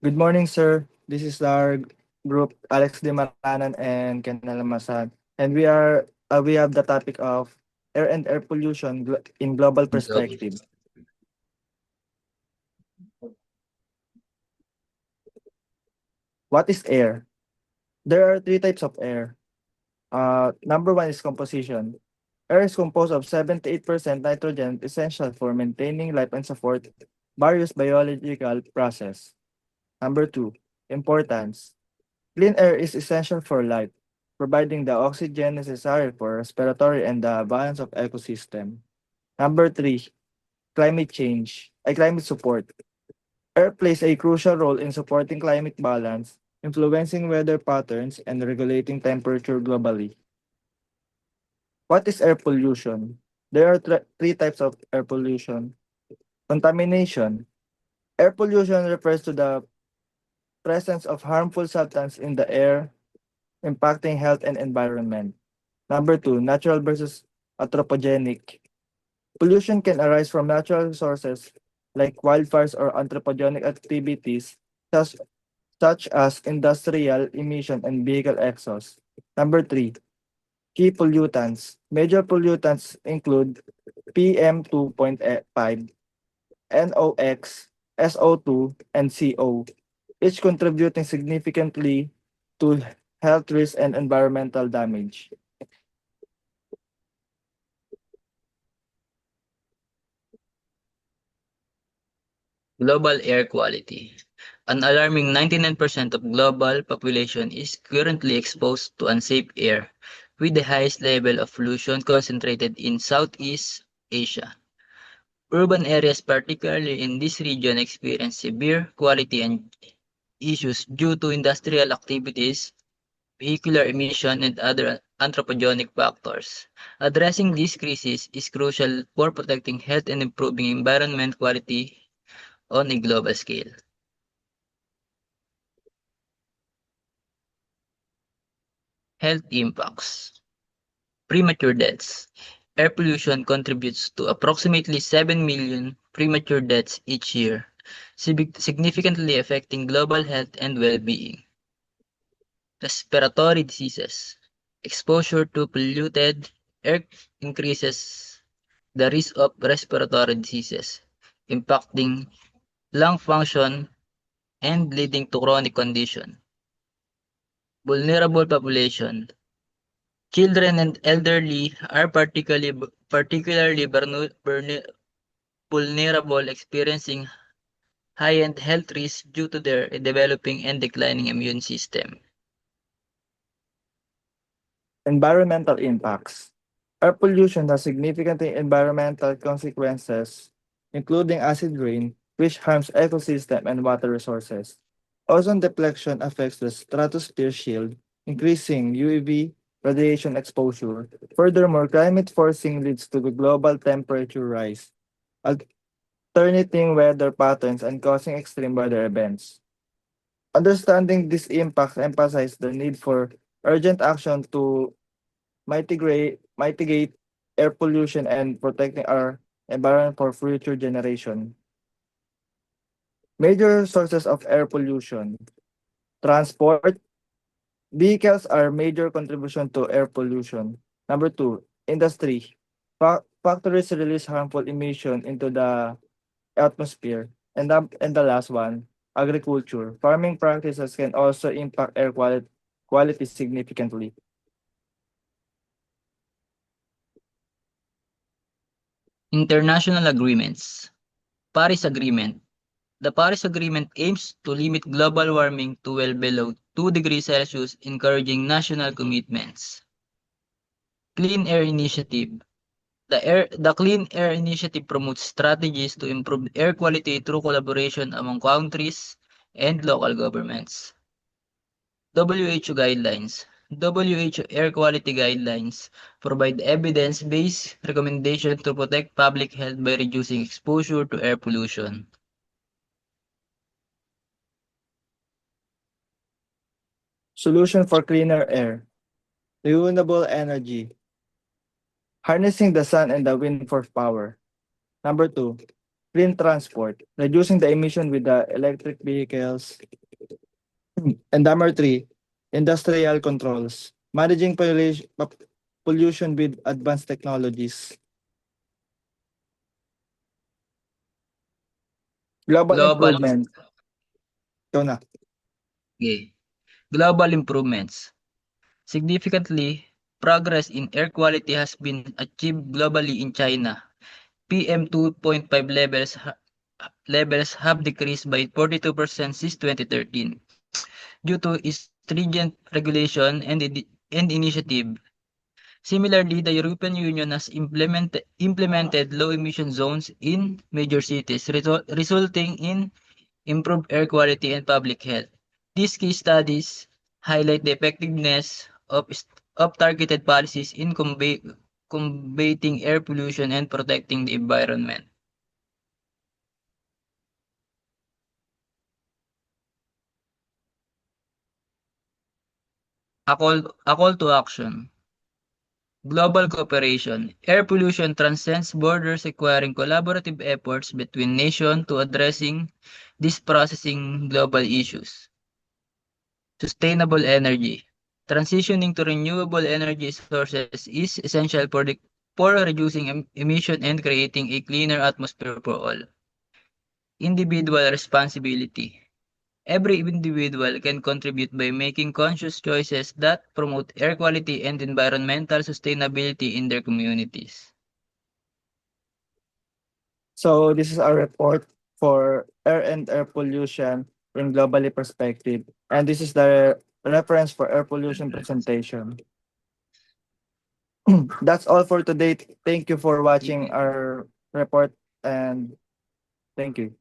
Good morning, sir. This is our group, Alex De Maranan and Ken Alamasan. And we have the topic of air and air pollution in global Global. perspective. What is air? There are three types of air. Number one is composition. Air is composed of 78% nitrogen, essential for maintaining life and support various biological process. Number two, importance. Clean air is essential for life, providing the oxygen necessary for respiratory and the balance of ecosystem. Number three, climate support. Air plays a crucial role in supporting climate balance, influencing weather patterns and regulating temperature globally. What is air pollution? There are three types of air pollution. Contamination. Air pollution refers to the presence of harmful substances in the air impacting health and environment. Number two, natural versus anthropogenic. Pollution can arise from natural sources like wildfires or anthropogenic activities such, such as industrial emission and vehicle exhaust. Number three, key pollutants. Major pollutants include PM2.5, NOx, SO2, and CO, each contributing significantly to health risks and environmental damage. Global air quality. An alarming 99% of global population is currently exposed to unsafe air, with the highest level of pollution concentrated in Southeast Asia. Urban areas, particularly in this region, experience severe quality and issues due to industrial activities, vehicular emission, and other anthropogenic factors. Addressing these crises is crucial for protecting health and improving environment quality on a global scale. Health impacts. Premature deaths. Air pollution contributes to approximately 7 million premature deaths each year, significantly affecting global health and well-being. Respiratory diseases. Exposure to polluted air increases the risk of respiratory diseases, impacting lung function and leading to chronic condition. Vulnerable population. Children and elderly are particularly vulnerable, experiencing high-end health risks due to their developing and declining immune system. Environmental impacts. Air pollution has significant environmental consequences, including acid rain, which harms ecosystem and water resources. Ozone depletion affects the stratosphere shield, increasing UV radiation exposure. Furthermore, climate forcing leads to the global temperature rise, alternating weather patterns and causing extreme weather events. Understanding these impacts emphasizes the need for urgent action to mitigate air pollution and protecting our environment for future generation. Major sources of air pollution. Transport. Vehicles are major contribution to air pollution. Number two, industry. Factories release harmful emission into the atmosphere. And the last one, agriculture. Farming practices can also impact air quality significantly. International agreements. Paris Agreement. The Paris Agreement aims to limit global warming to well below 2 degrees Celsius, encouraging national commitments. Clean Air Initiative. The Clean Air Initiative promotes strategies to improve air quality through collaboration among countries and local governments. WHO guidelines. WHO air quality guidelines provide evidence-based recommendations to protect public health by reducing exposure to air pollution. Solution for cleaner air. Renewable energy. Harnessing the sun and the wind for power. Number two, Clean transport, reducing the emission with the electric vehicles. And number three, industrial controls, managing pollution with advanced technologies. Global Global, improvement. Ito na. okay. Global improvements. Significantly, progress in air quality has been achieved globally in China. PM 2.5 levels have decreased by 42% since 2013 due to stringent regulation and initiative. Similarly, the European Union has implemented low emission zones in major cities, resulting in improved air quality and public health. These case studies highlight the effectiveness of targeted policies in combating air pollution and protecting the environment. A call to action. Global cooperation. Air pollution transcends borders, requiring collaborative efforts between nations to addressing these processing global issues. Sustainable energy. Transitioning to renewable energy sources is essential for reducing emission and creating a cleaner atmosphere for all. Individual responsibility. Every individual can contribute by making conscious choices that promote air quality and environmental sustainability in their communities. So this is our report for air and air pollution in globally perspective. And this is the reference for air pollution presentation. That's all for today. Thank you for watching our report and thank you.